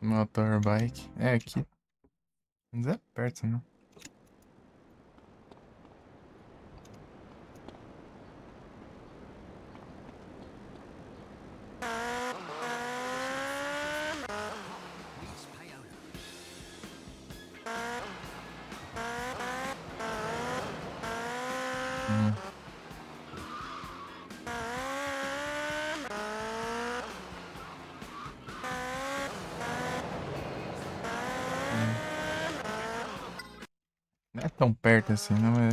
Motorbike. É aqui. Mas é perto, né? Hum. Hum. Não é tão perto assim, não é?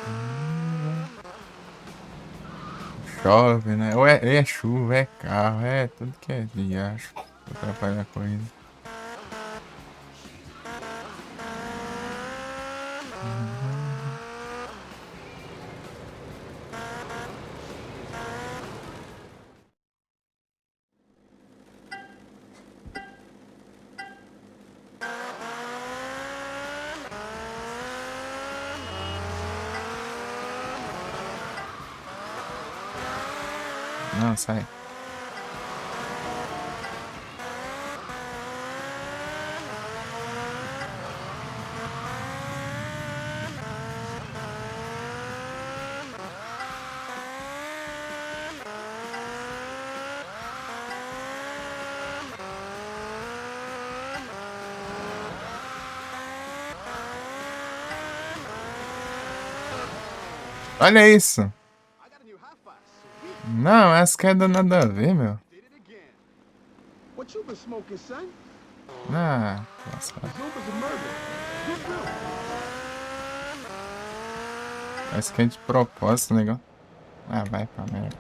Hum. Chove, né? Ou é chuva, é carro, é tudo que é viagem. Atrapalha a corrida. Uhum. Não, sai. Olha isso! Não, essa queda nada a ver, meu. What you been smoking, son? Ah, nossa. Zuba's a murderer. Good girl. Parece que é de propósito, legal. Ah, vai pra merda.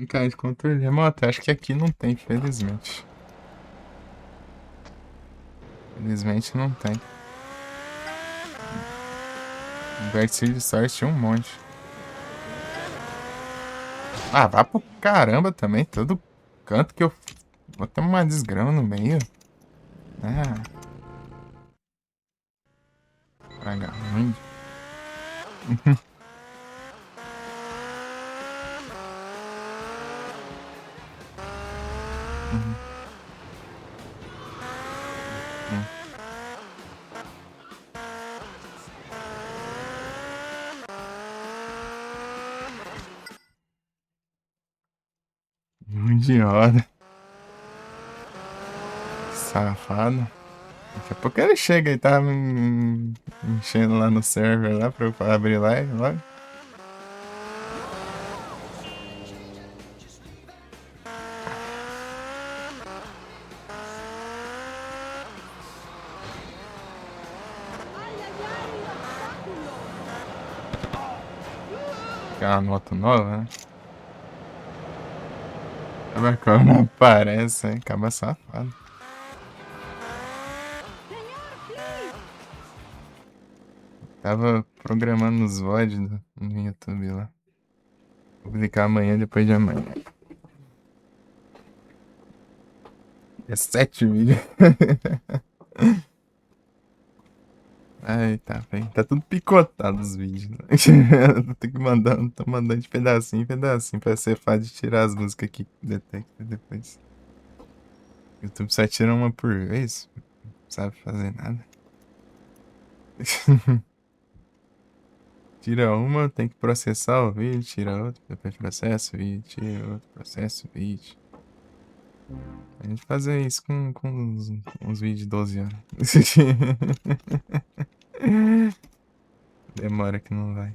Cara, de controle remoto, acho que aqui não tem, felizmente. Felizmente não tem. No Vertigo Source tinha um monte. Ah, vá pro caramba também, todo canto que eu... Vou ter uma desgrama no meio. Ah, praga ruim. Uhum, uhum. Muito idiota. Safado. Daqui a pouco ele chega e tá me enchendo lá no server lá pra eu abrir lá e logo. Aquela moto nova, né? Sabe como aparece, hein? Acaba safado. Tava programando os VOD no YouTube lá. Vou publicar amanhã, depois de amanhã. É 7 vídeos. Ai, tá bem. Tá tudo picotado os vídeos. Né? Tem que mandar, tô mandando de pedacinho em pedacinho pra ser fácil de tirar as músicas que detecta depois. O YouTube só tira uma por vez. Não sabe fazer nada. Tira uma, tem que processar o vídeo, tira outra, depois processa o vídeo, tira outro, processa o vídeo. A gente fazer isso com uns vídeos de 12 anos. Demora que não vai.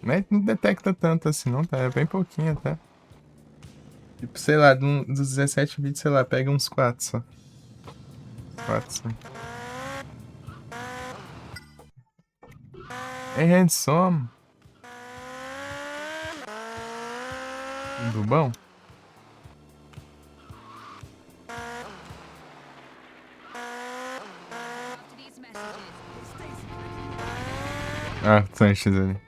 Mas não detecta tanto assim não, tá? É bem pouquinho até. Tipo, sei lá, dos 17 vídeos, sei lá, pega uns 4 só. 4 só. É handsome. Do bom? Ah, Sanches ali.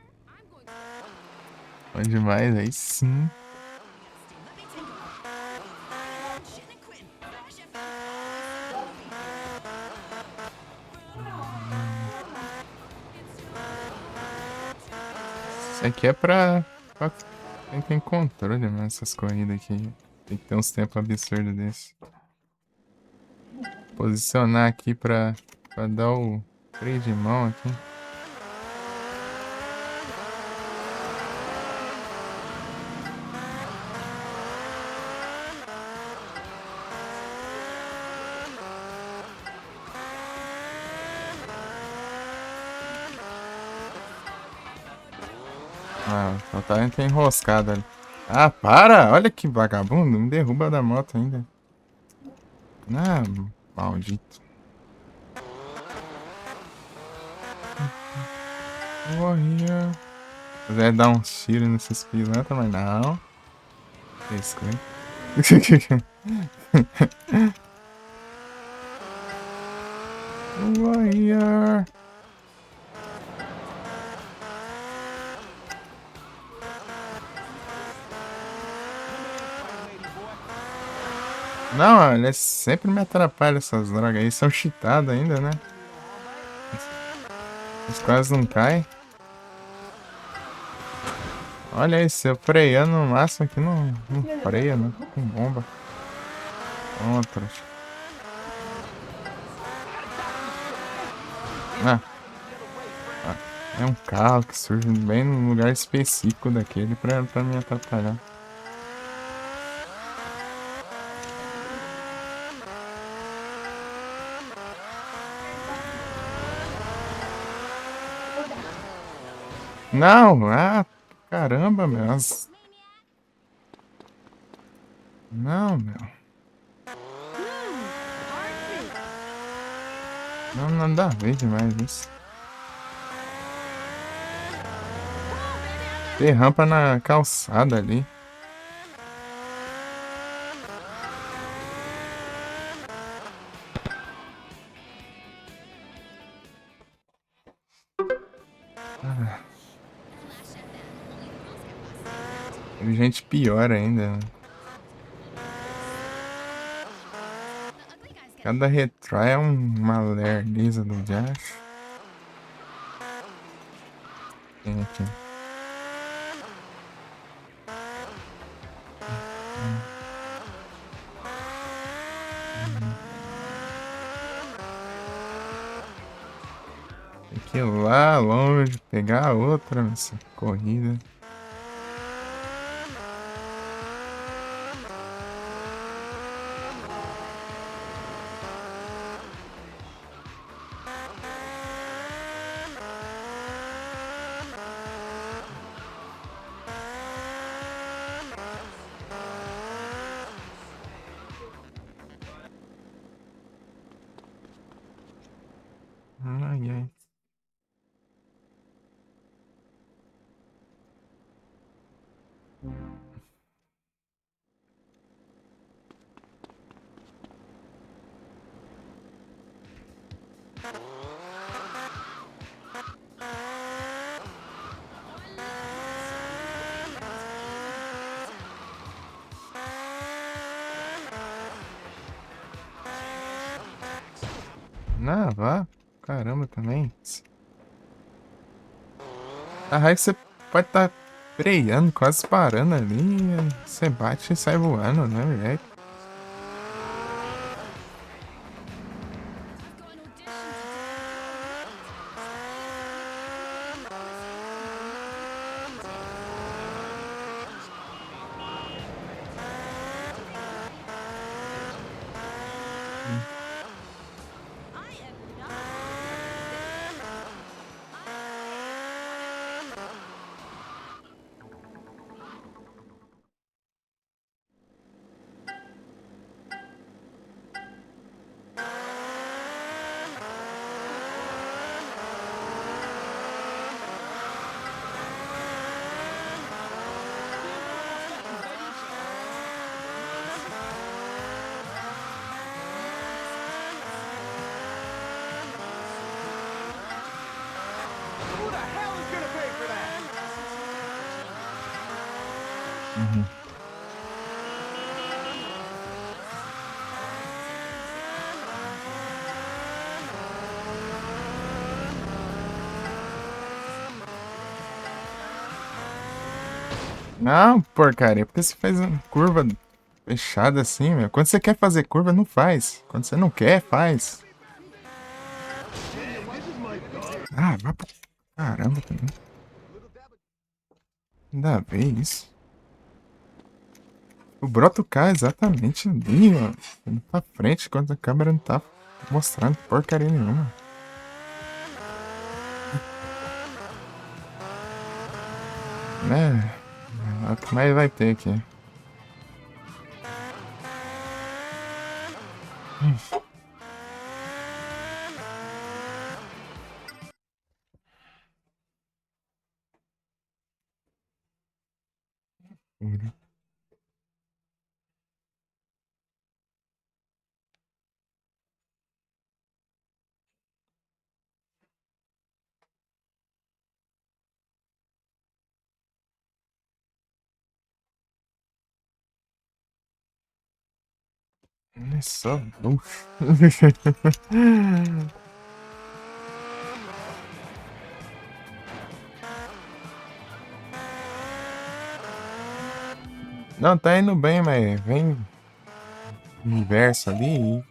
Bom demais, aí sim. Isso aqui é pra Só que tem controle, mano, essas corridas aqui. Tem que ter uns tempos absurdos desse. Posicionar aqui pra dar o freio de mão aqui. Ah, o Talent tá enroscado ali. Ah, para! Olha que vagabundo, me derruba da moto ainda. Ah, maldito. Morria. Quiser dar um tiro nesses pilantras, mas não. Isso, hein? Warrior. Não, ele sempre me atrapalha essas drogas aí. São cheatados ainda, né? Eles quase não caem. Olha isso, eu freando no máximo aqui não freia, não. Com bomba. Outra. Ah. É um carro que surge bem num lugar específico daquele pra me atrapalhar. Não, caramba, meu. Não, meu. Não dá a ver demais isso. Tem rampa na calçada ali. Tem gente pior ainda, né? Cada retry é uma lerdeza do Josh. Tem aqui. Tem que ir lá longe, pegar a outra nessa corrida. Ai, ai. Não, vá. Caramba, também. A raiva que você pode estar freando, quase parando ali. Você bate e sai voando, né, velho? Who the hell is gonna pay for that? Uhum. Não, porcaria, porque você faz uma curva fechada assim, meu. Quando você quer fazer curva, não faz. Quando você não quer, faz. Ah, vai pro caramba também. Ainda bem isso. O broto cai exatamente ali, ó. Indo pra frente, quando a câmera não tá mostrando porcaria nenhuma. É, é o que mais vai ter aqui. Olha só. Uf. Não, tá indo bem, mas vem inverso ali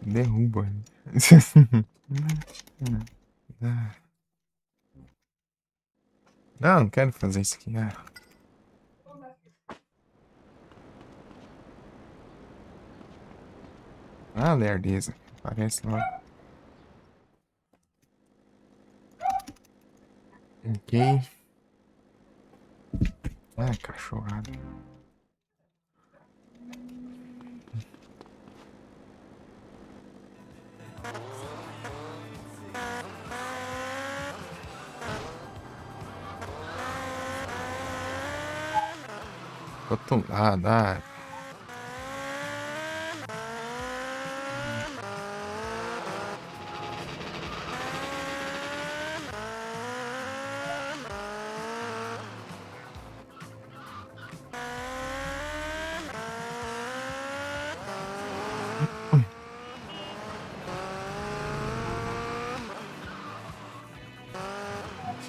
e derruba. Não, não quero fazer isso aqui. Lerdeza. Parece lá. Ok. Cachorrada. Outro lado,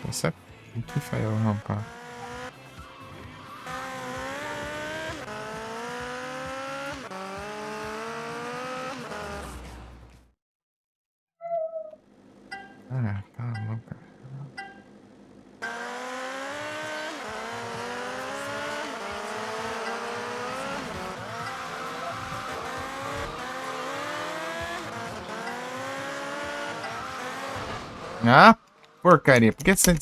Você sabe o que foi eu rampar? Tá louca. Porcaria. Por que você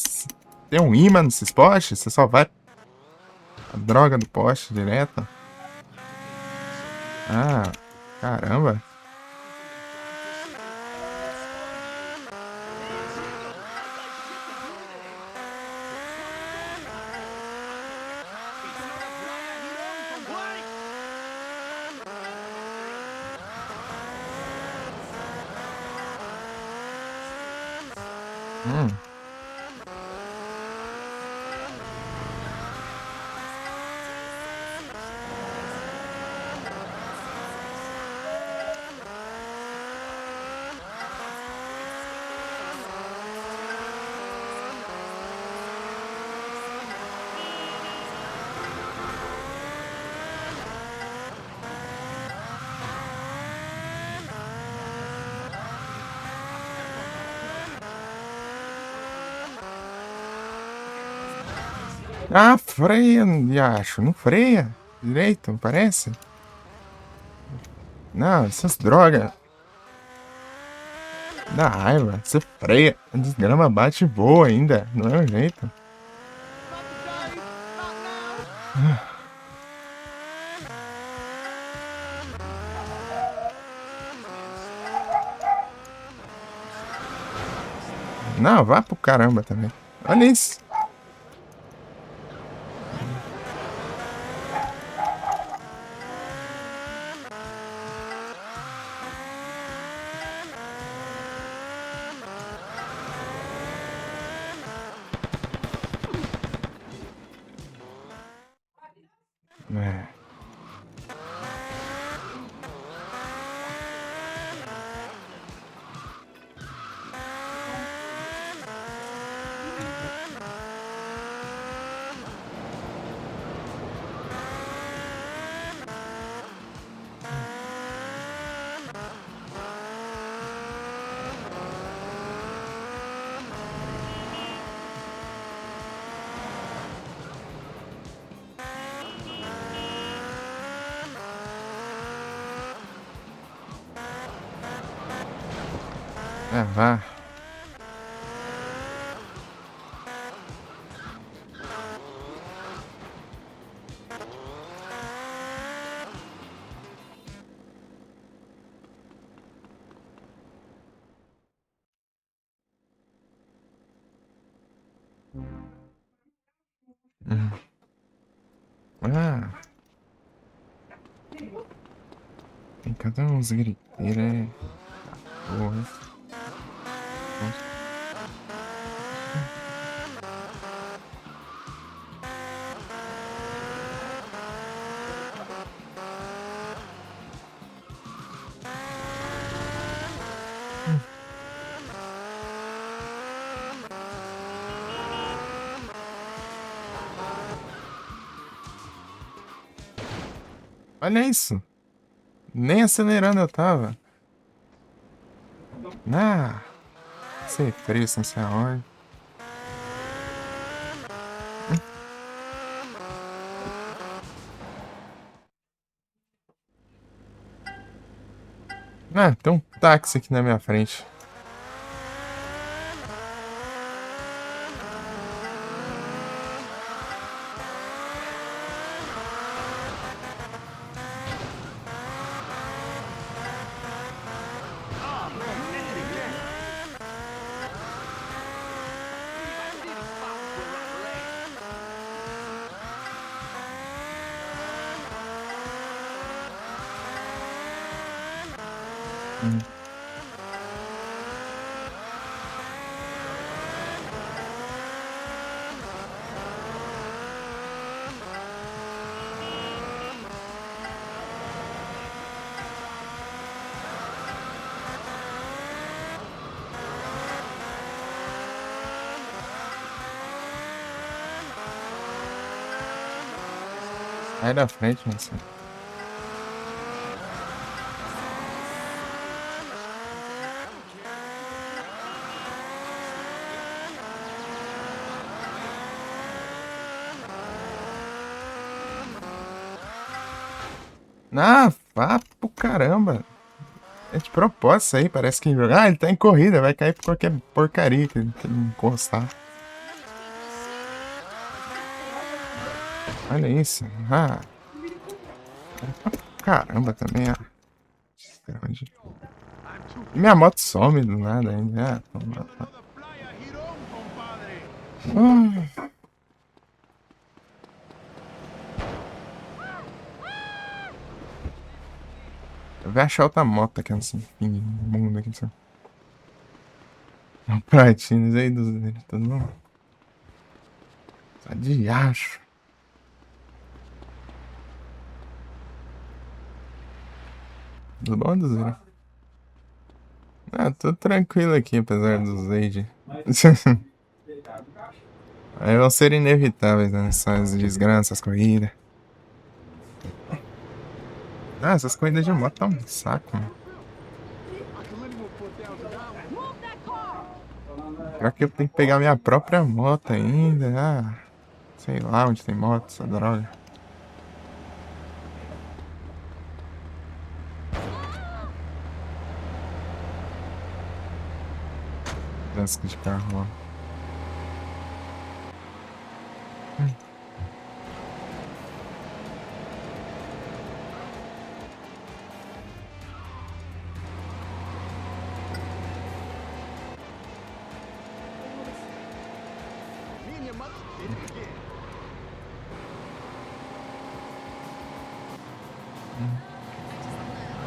tem um imã nesses postes? Você só vai a droga do poste direto? Caramba. Hum. Freia, acho. Não freia direito, parece. Não, essas drogas. Dá raiva. Você freia. A desgrama bate e voa ainda. Não é o jeito. Não, vá pro caramba também. Olha isso. É. Ah, vá. Hum. Ah, tem cada uns griteiros, é. Porra. Nossa. Olha isso. Nem acelerando eu tava. Ah, sei preço, não sei aonde. Ah, tem um táxi aqui na minha frente. Oh, man, did it again. Bandit fuck will not relent. Hum. Sai da frente, moça. Ah, vá pro caramba. É de propósito isso aí, parece que. Ah, ele tá em corrida, vai cair por qualquer porcaria que ele encostar. Olha isso. Ah, caramba também, ah. E minha moto some do nada ainda. Ah, toma. The playa Girón, compadre. Ah, eu vou achar outra moto aqui nesse fim do mundo aqui. Só. Platinos aí dos dele, todo mundo. Só de acho. Tudo bom, Duzeiro? Ah, tô tranquilo aqui, apesar dos Age. Aí vão ser inevitáveis, né? Essas desgraças, corridas. Ah, essas corridas de moto tá um saco, mano. I can lend him $4,000. Move that car. Pior que eu tenho que pegar minha própria moto ainda. Ah, sei lá onde tem moto, essa droga. Clássico de carro, ó. Me and your mother did it again.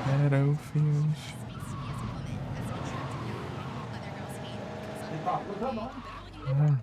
Battlefield. Ah.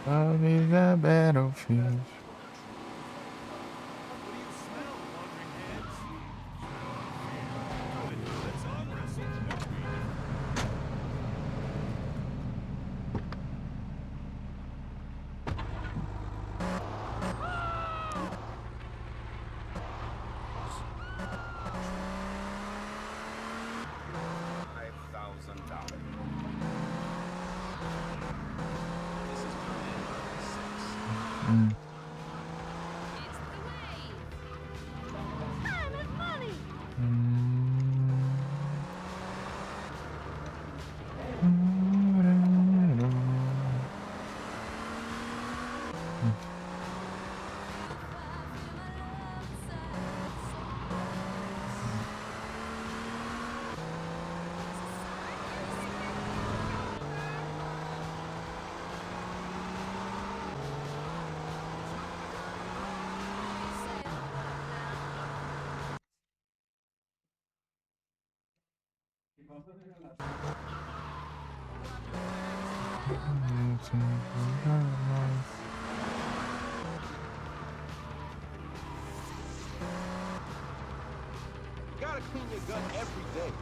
Love is a battlefield. You gotta clean your gun every day.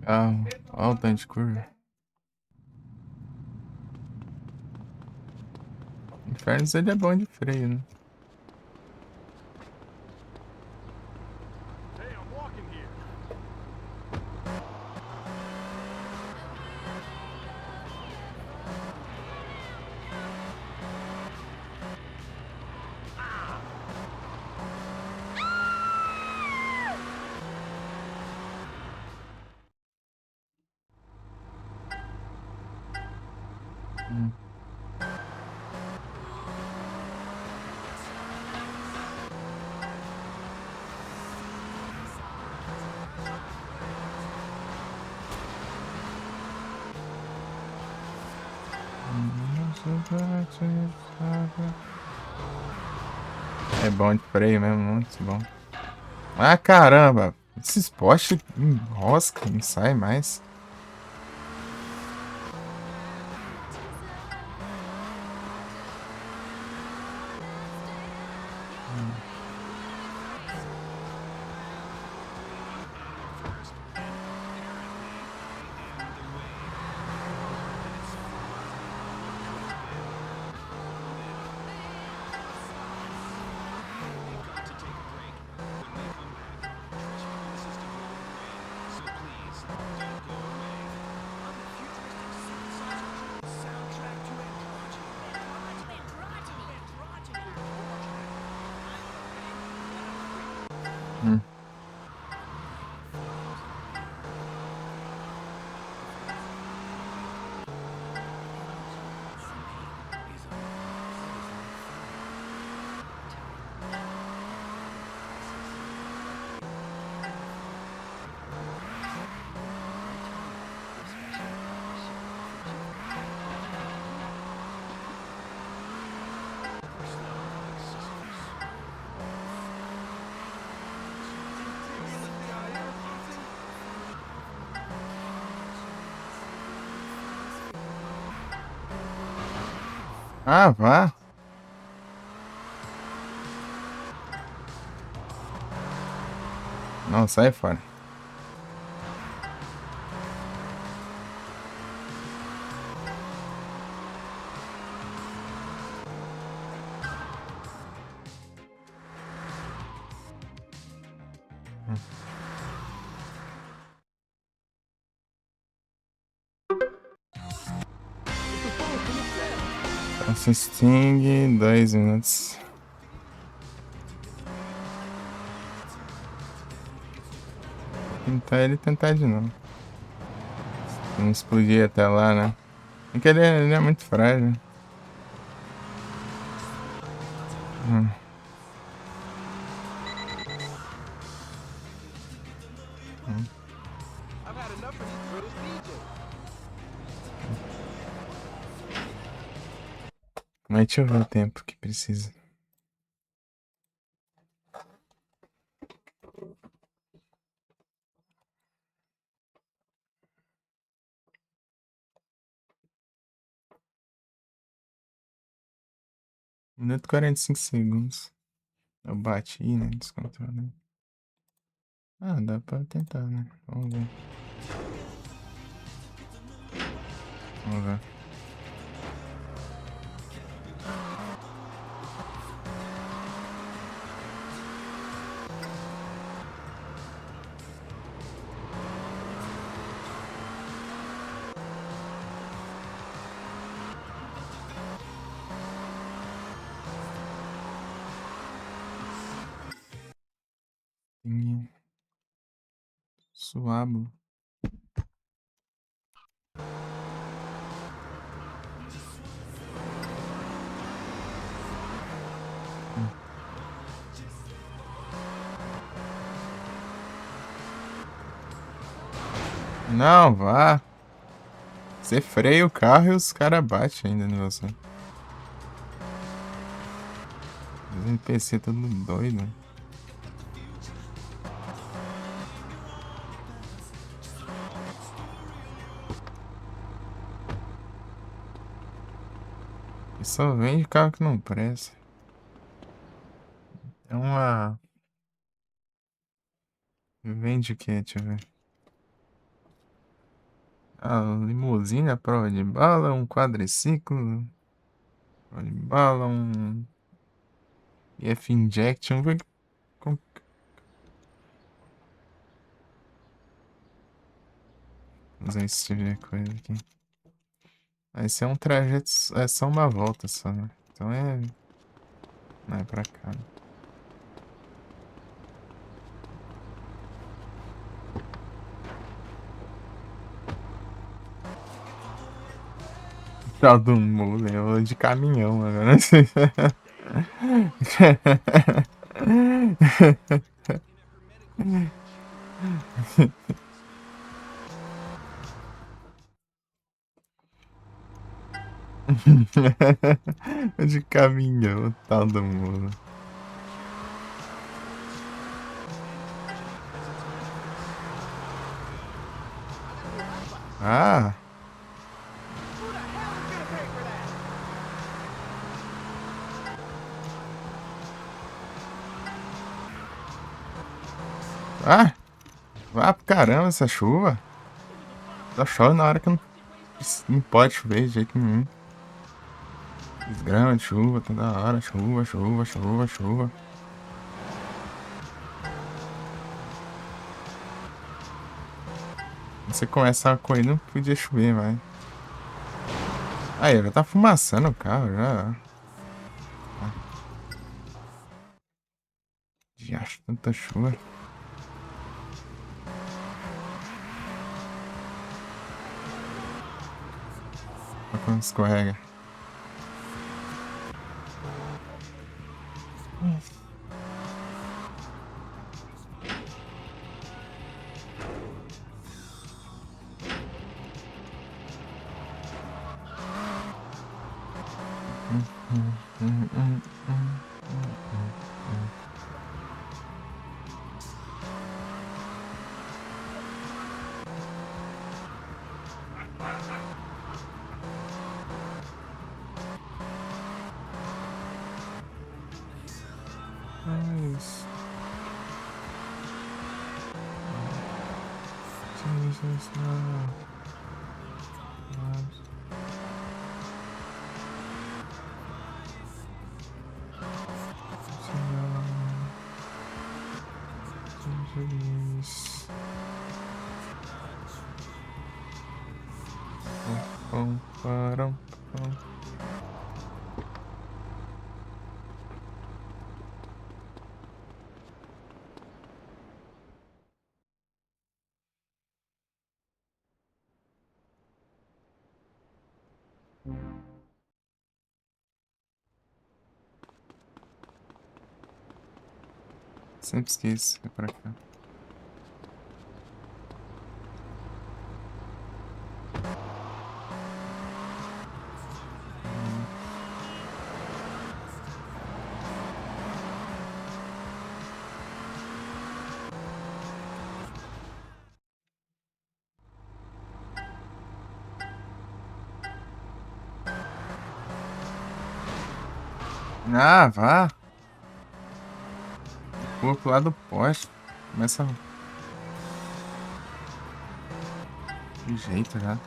Carro, olha o tanto de curva. Inferno ele é bom de freio, né? Hey, I'm walking here. É bom de freio mesmo, muito bom. Ah, caramba! Esses postes enroscam, não sai mais. Ah, vá. Não, sai fora. Sting, 2 minutos. Tentar ele tentar de novo. Não explodir até lá, né? É que ele é muito frágil. I've had enough of these British DJs. Mas deixa eu ver o tempo que precisa. Minuto e 45 segundos. Eu bati, né? Descontrole. Ah, dá pra tentar, né? Vamos ver. Vamos ver. Suabo. Não, vá. Você freia o carro e os caras batem ainda em você. Os NPC todo doido. E só vende carro que não presta. É uma... Vende o que? Deixa eu ver. Ah, limusine à prova de bala, um quadriciclo. Prova de bala, um... EF Injection. Com- Vamos ver se tiver coisa aqui. Esse é um trajeto, é só uma volta só, né? Então é... Não é pra cá. Né? Tal do mule, eu vou de caminhão agora. De caminhão, tal do mule. Ah! Who the hell is gonna pay for that? Ah! Vá pro caramba essa chuva. Tá chovendo na hora que não pode chover de jeito nenhum. Desgrama de chuva toda hora. Chuva, chuva, chuva, chuva. Você começa a correr, não podia chover, vai. Aí, já tá fumaçando o carro já. Já acho tanta chuva. Olha quando escorrega. Nice. Jesus, no. Jesus. Pum, pum, param, pum. Sempre esqueço. É pra cá. Ah, vá. Pula pro lado do poste. Começa de jeito já.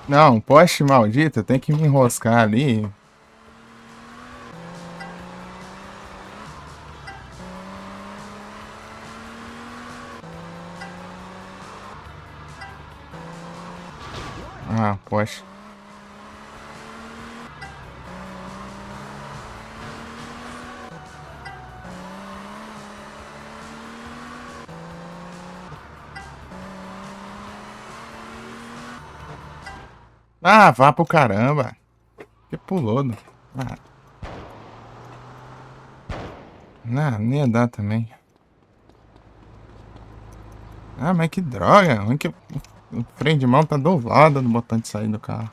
Não, poste maldito, tem que me enroscar ali. Ah, poste. Ah, vá pro caramba. Que pulou. Ah, não, nem ia dar também. Ah, mas que droga. Ruim que o freio de mão tá do lado do botão de sair do carro.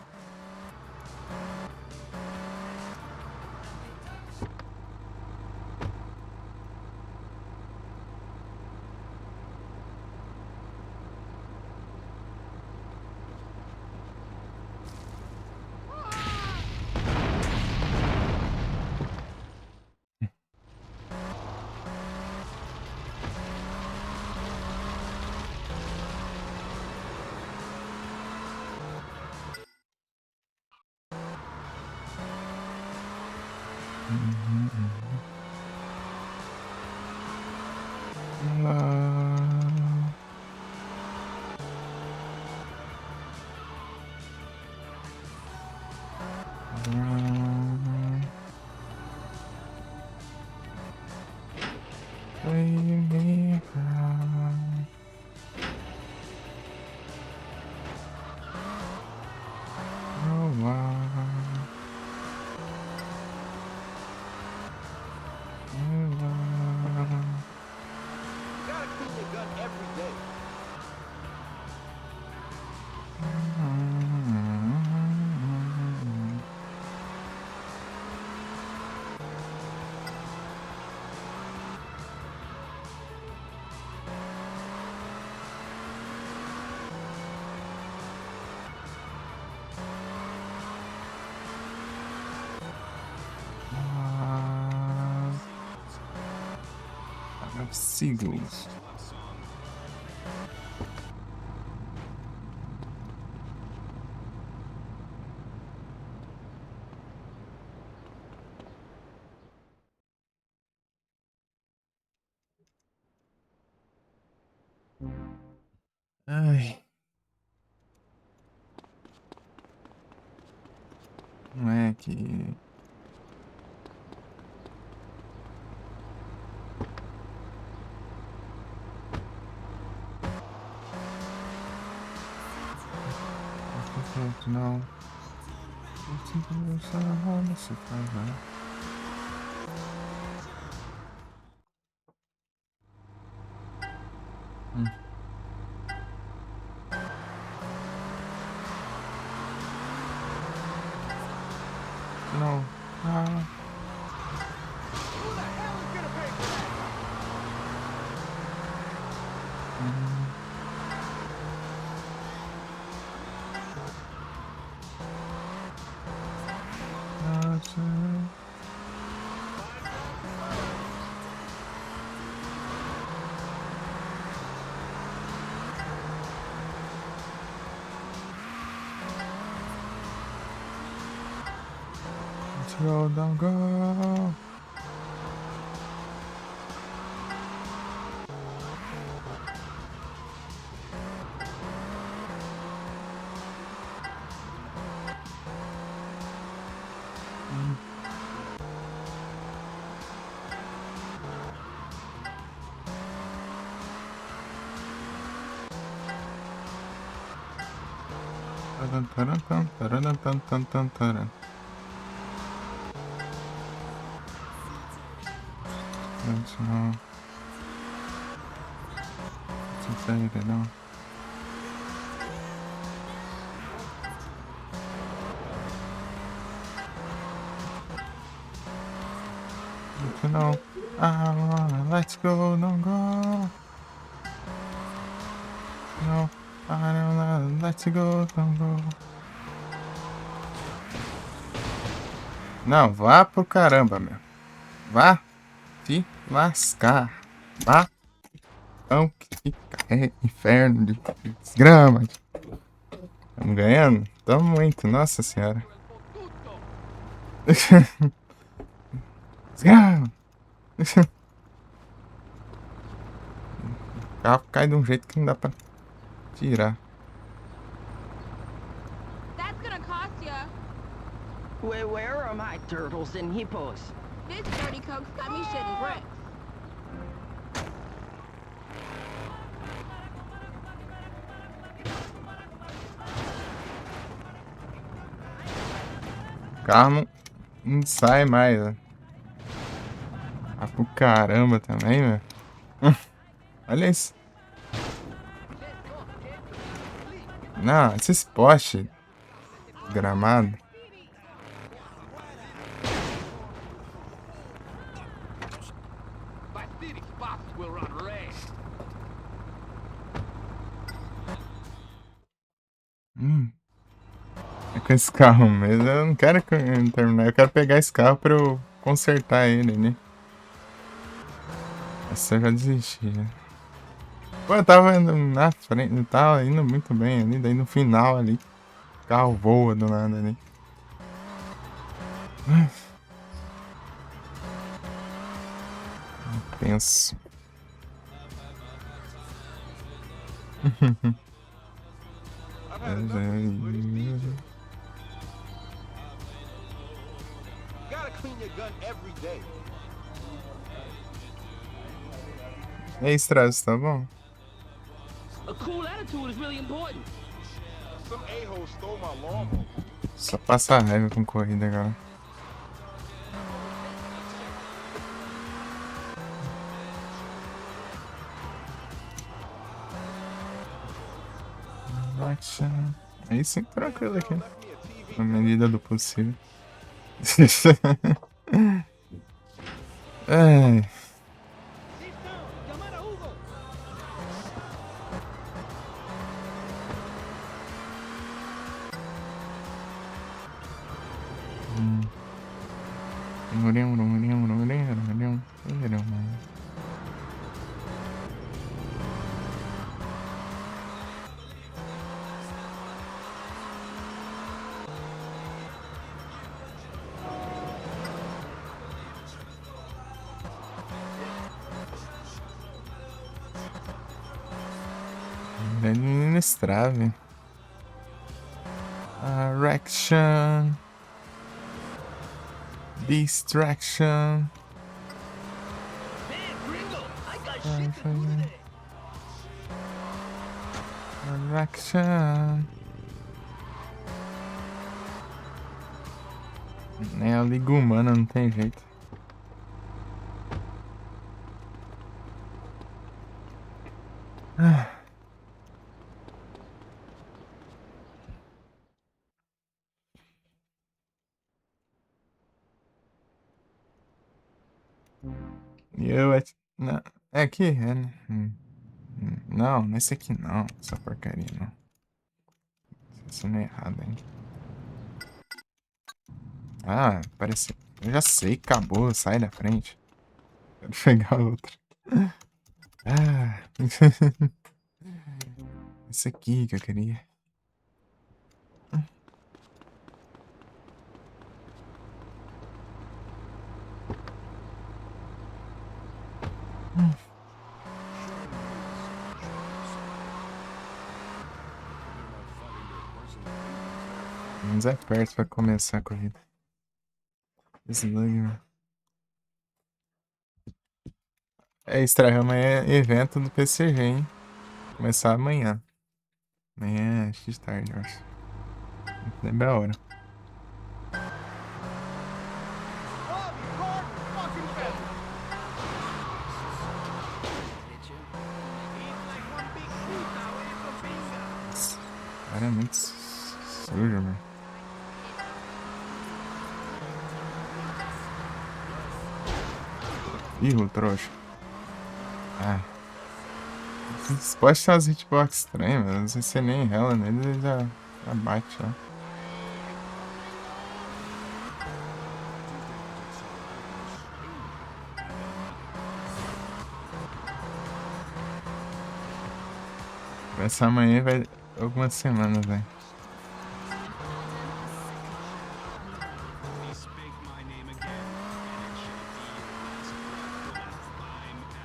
Ah, You gotta clean your gun every day. Seagulls. Ai, não é que. Não. Você faz, né? Não. Ah. Who the hell is gonna pay for that? Let's go, don't go. No. It's insane, no. No. I wanna let's go, don't go. No. I don't wanna let's go, don't go. Não, vá pro caramba, meu. Vá te lascar. Vá. Não, que fica. É inferno de desgrama. Estamos ganhando? Estamos muito, nossa senhora. Desgrama. O carro cai de um jeito que não dá pra tirar. That's gonna cost ya. Where are my turtles and hippos? This dirty coke's got me shitting bricks. O carro não sai mais, né? Ah, pro caramba também, meu. Olha isso. Não, esses postes gramado. Fastidious spots will run red. É com esse carro mesmo. Eu não quero terminar. Eu quero pegar esse carro pra eu consertar ele, né? Essa eu já desisti, né? Pô, eu tava indo na frente, tava indo muito bem ali, daí no final ali, o carro voa do nada ali. Penso. I've had enough of this British DJ. You gotta clean your gun every day. E aí, Stratos, tá bom? A cool attitude is really important. Some a-hole stole my lawnmower. Só passa raiva com corrida agora. Aí sim, tranquilo aqui. Left me a TV. Na medida do possível. Ai. Administrável. Erection. Distraction. Man, Gringo, I got shit to do today. Erection. É a liga humana, não tem jeito. E eu... Não, é aqui, é, né? Não, nesse aqui não. Essa porcaria, não. Isso não é errado, hein? Ah, parece... Eu já sei, acabou. Sai da frente. Quero pegar outra. Ah... Esse aqui que eu queria. Mas é perto pra começar a corrida. Slugman. É, estreia amanhã é evento do PCG, hein? Começar amanhã. Amanhã é X-tarde, eu acho. Não lembro a hora. Cara, é muito sujo, mano. Ih, o trouxa. Ah. Você pode ter umas hitbox estranhas, mas não sei se você nem rela nele, ele já bate, ó. Essa amanhã vai algumas semanas, velho.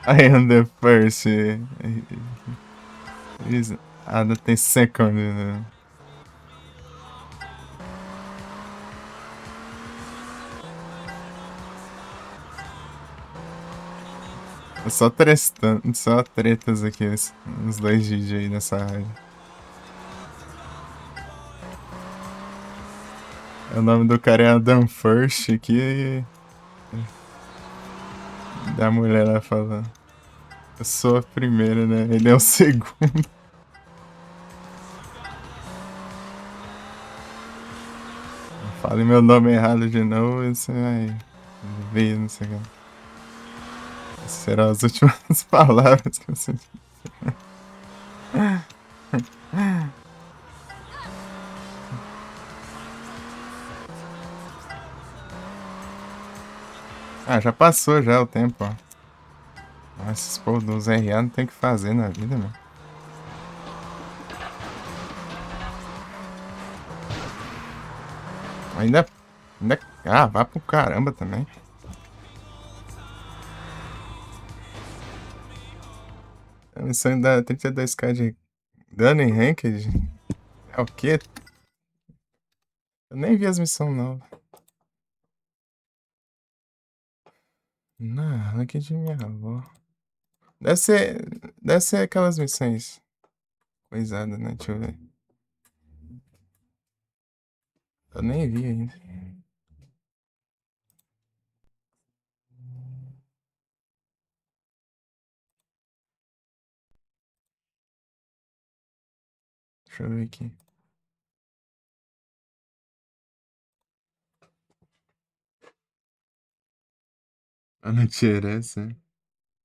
I am the first. Não tem second. Né? Só tretas aqui, os dois DJ aí nessa rádio. O nome do cara é Adam First aqui. Da mulher lá falando. Eu sou a primeira, né? Ele é o segundo. Fale meu nome errado de novo e você vai ver, não sei o que. Essas serão as últimas palavras que você disse. Ah, já passou já o tempo, ó. Nossa, esses povos dos RA não tem o que fazer na vida, mano. Ainda... Ah, vá pro caramba também. A missão dá 32k de dano em ranked. É o quê? Eu nem vi as missões, não. Não, ranked minha avó. Deve ser aquelas missões coisadas, né? Deixa eu ver. Eu nem vi ainda. Deixa eu ver aqui. Ah, não tira essa.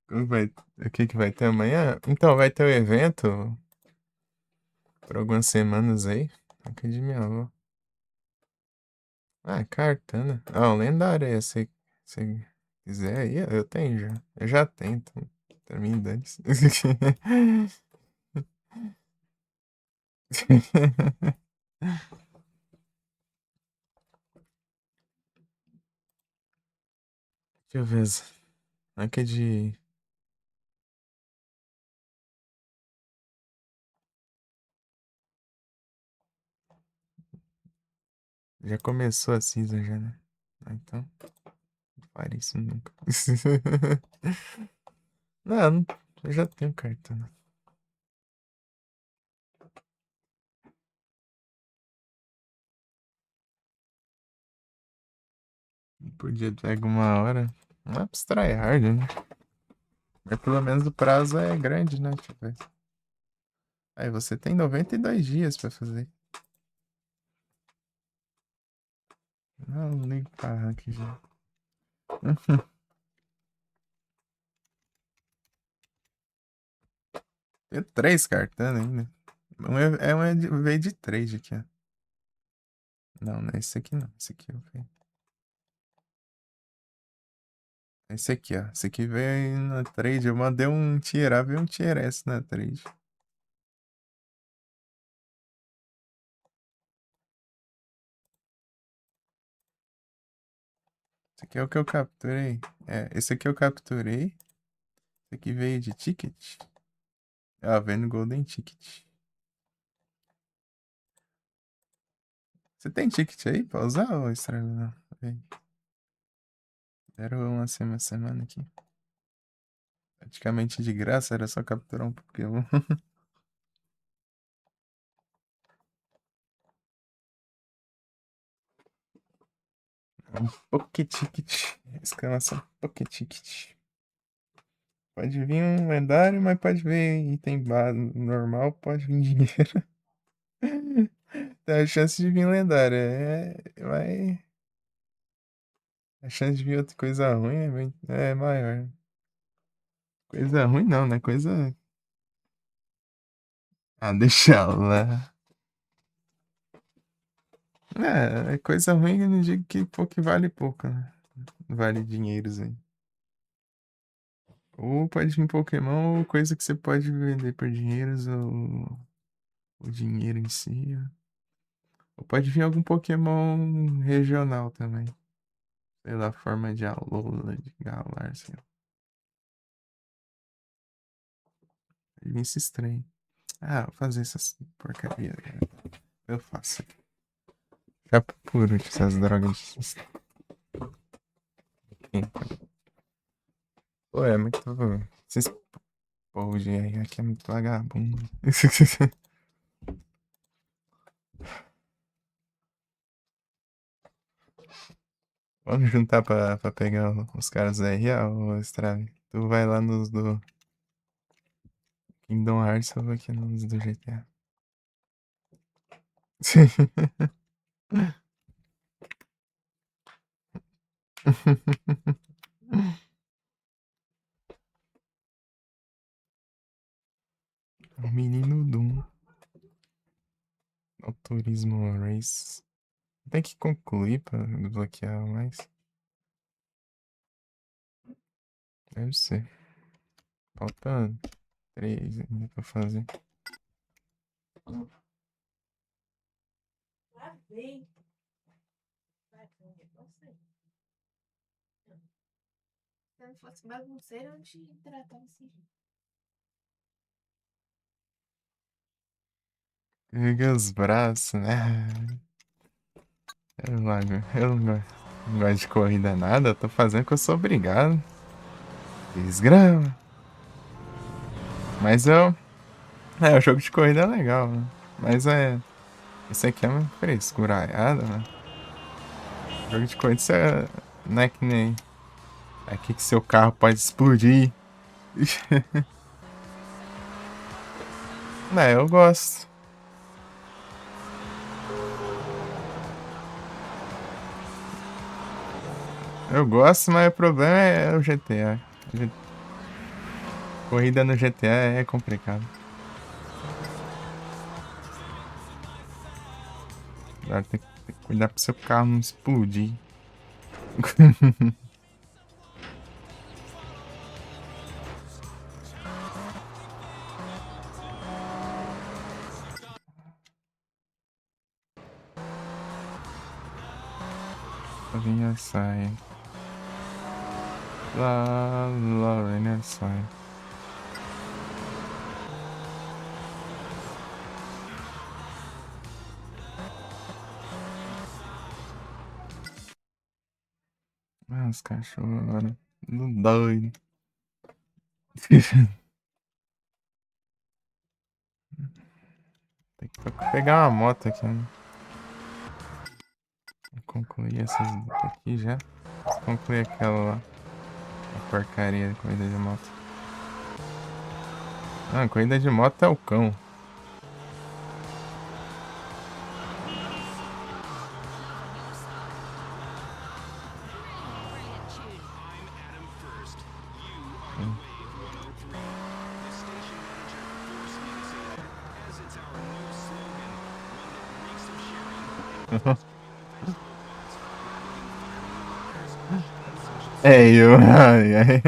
Como vai... O que que vai ter amanhã? Então, vai ter o evento por algumas semanas aí. Ranked minha avó. Ah, cartana. Ah, o lendário aí, se quiser aí, eu tenho já. Eu já tenho, então. Pra mim, dane-se. Deixa eu ver. Ranked. Já começou a season já, né? Ah, então, não faria isso nunca. Não, eu já tenho cartão. Podia ter alguma hora. Não é pra tryhard, né? Mas pelo menos o prazo é grande, né? Deixa eu ver. Aí você tem 92 dias pra fazer. Não ligo pra rank já. Tem 3 cartões ainda. Veio de trade aqui, ó. Não, não é esse aqui não. Esse aqui eu vi. Esse aqui, ó. Esse aqui veio na trade. Eu mandei um tier A, veio um tier S na trade. Esse aqui é o que eu capturei. É, esse aqui eu capturei. Esse aqui veio de ticket. Ah, vendo Golden Ticket. Você tem ticket aí pra usar ou estrela? Não. Deram uma semana aqui. Praticamente de graça, era só capturar um Pokémon. Um Pokéticket. Exclamação Pokéticket. Pode vir um lendário, mas pode vir item normal, pode vir dinheiro. Tem a chance de vir lendário. A chance de vir outra coisa ruim é maior. Coisa ruim não, né? Coisa. Ah, deixa lá. É coisa ruim que eu não digo que vale pouco, né? Vale dinheiros aí. Ou pode vir Pokémon ou coisa que você pode vender por dinheiros ou o dinheiro em si. Ou pode vir algum Pokémon regional também. Sei lá, forma de Alola, de Galar, sei lá. Pode vir esse estranho. Ah, vou fazer essas porcaria. Eu faço. Já por último, essas drogas. Pô, é muito. Esses povos de aí aqui é muito vagabundo. Vamos juntar pra pegar os caras da RA ou Strave? Tu vai lá nos do Kingdom Hearts, eu vou aqui nos do GTA. O menino Doom. Autorismo Race. Tem que concluir pra desbloquear mais. Deve ser. Falta 3 ainda pra fazer. Lá vem. Vai, não sei. Se eu não fosse bagunceiro, eu te tratava assim. Erga os braços, né? Eu não gosto de corrida nada, eu tô fazendo que eu sou obrigado. Desgrama. Mas eu. O jogo de corrida é legal, né? Mas Esse aqui é uma frescuraiada, né? Jogo de corrida não é que nem. Aqui que seu carro pode explodir. Eu gosto. Eu gosto, mas o problema é o GTA. Corrida no GTA é complicado. Agora tem que cuidar pro seu carro não explodir. Vinha sai. Lá, vinha sai. Ah, os cachorros agora. Não doido. Tem que pegar uma moto aqui, né? Vou concluir essas aqui já. Vou concluir aquela lá. A porcaria de corrida de moto. Ah, corrida de moto é o cão. É, eu. Ai, ai.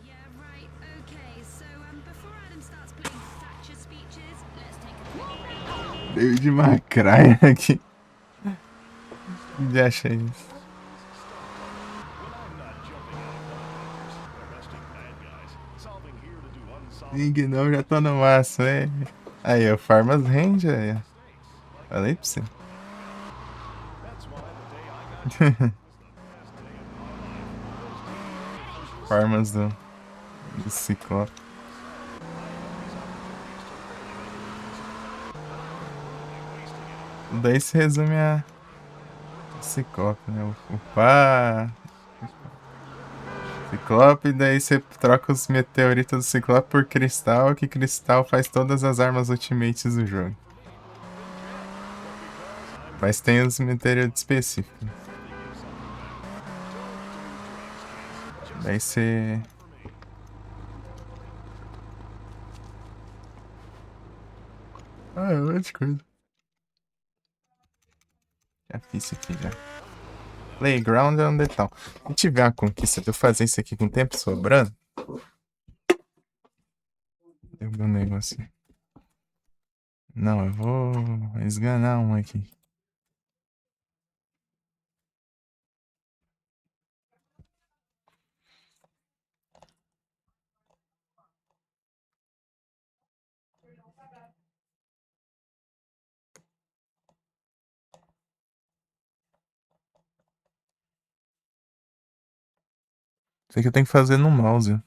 Yeah, right. Okay, so before Adam starts playing Thatcher speeches, let's take a quick break. David McCray aqui. Já achei isso. Ignore, já tô no máximo, é. Aí, o Farmers Ranger aí. Falei pra você. Farmas do Ciclope. Daí se resume a Ciclope, né? O pá. Ciclope, daí você troca os meteoritos do Ciclope por Cristal, que Cristal faz todas as armas ultimates do jogo. Mas tem os meteoritos específicos. Daí você. Ah, é outra coisa. Já fiz isso aqui já. Playground é onde é tal. Se tiver a conquista de eu fazer isso aqui com o tempo sobrando. Deu meu negócio. Não, eu vou esganar um aqui. Isso aqui eu tenho que fazer no mouse.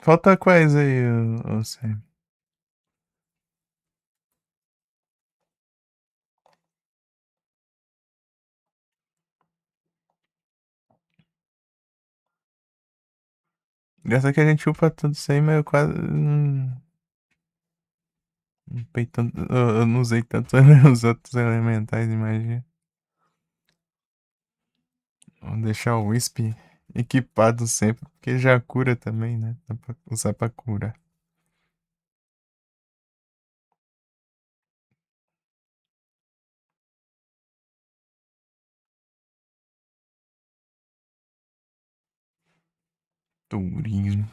Falta quais aí, ô Sam? Graças que a gente upa tudo isso aí, mas eu quase. Não eu não usei tanto os outros elementais de magia. Vou deixar o Wisp equipado sempre, porque já cura também, né? Dá pra usar pra curar. Turismo.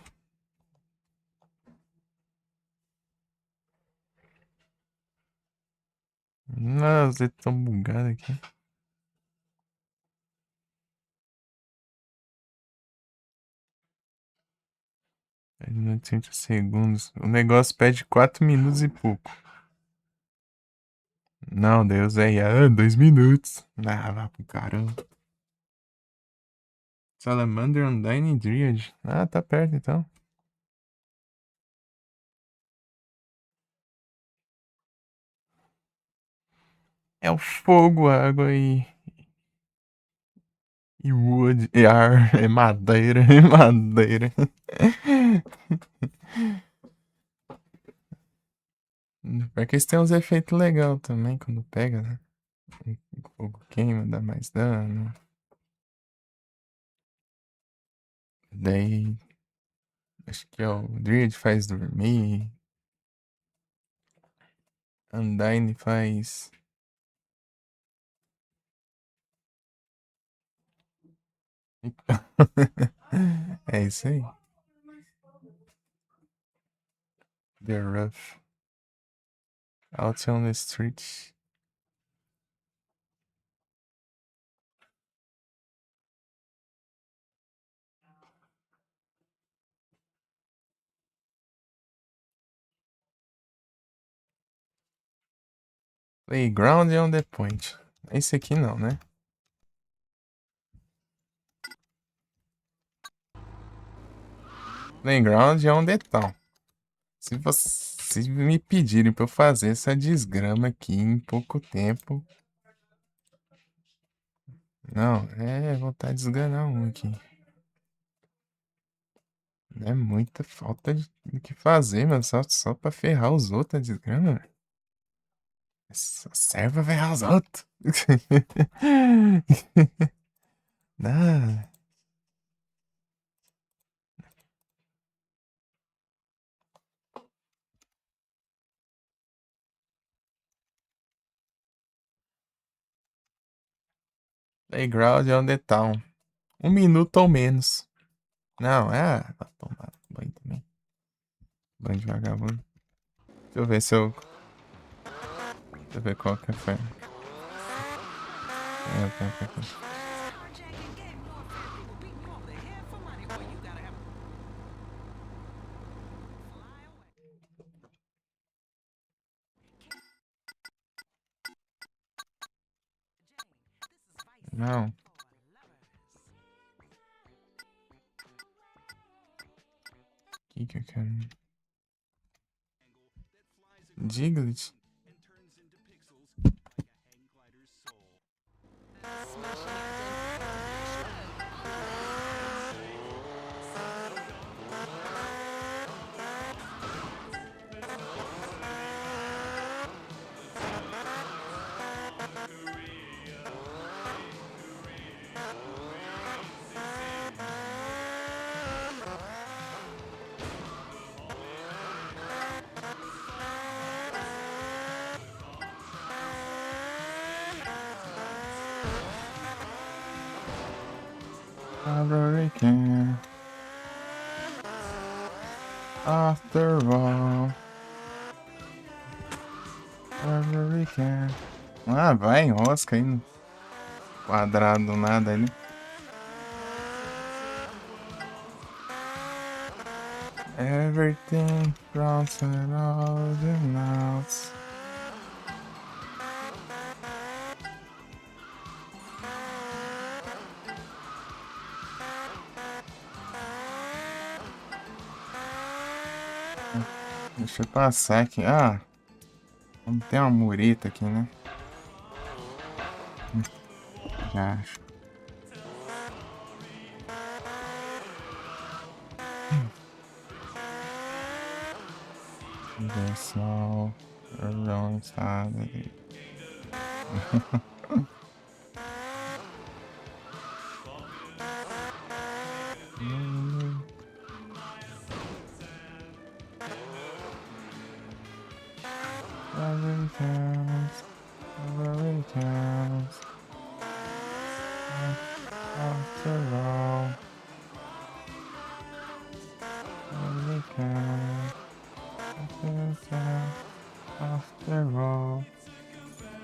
Nossa, os dedos tão bugados aqui. 30 segundos. O negócio pede 4 minutos e pouco. Não, Deus, é 2 minutos. Ah, vá pro caramba. Salamander Undying Dryad. Ah, tá perto então. É o fogo, água e wood. E ar. É madeira, é madeira. Porque eles têm uns efeitos legais também quando pega, né? O fogo queima, dá mais dano. Daí. Acho que é o Dryad faz dormir. Undyne faz. É isso aí. The Rough. Out on the Street. Playground on the Point. Esse aqui não, né? Playground on the Town. Se me pedirem pra eu fazer essa desgrama aqui em pouco tempo. Não, vontade de esganar um aqui. É muita falta de que fazer, mano. Só pra ferrar os outros, a desgrama, velho. Só serve pra ferrar os outros. Não. Playground on the town. 1 minuto ou menos. Não, vai tomar banho também. Banho de vagabundo. Deixa eu ver se eu... Deixa eu ver qual que foi. Não. O que eu quero? Diglett? Hurricane. After all. Hurricane. Ah, vai, enrosca aí no quadrado do nada ali. Everything from all the mouths. Deixa eu passar aqui. Ah, não tem uma mureta aqui, né? Já acho. Pessoal, não está. After all,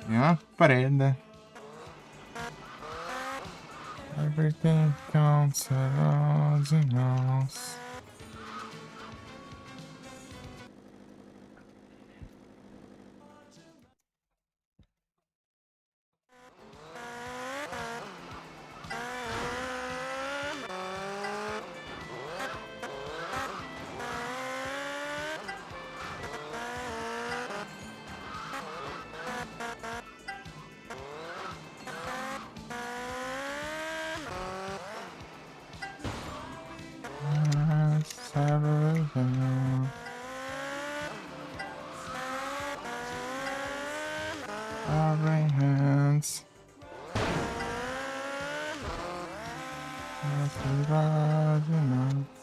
minha prenda. Everything counts around the mouse. Covering hands. That's the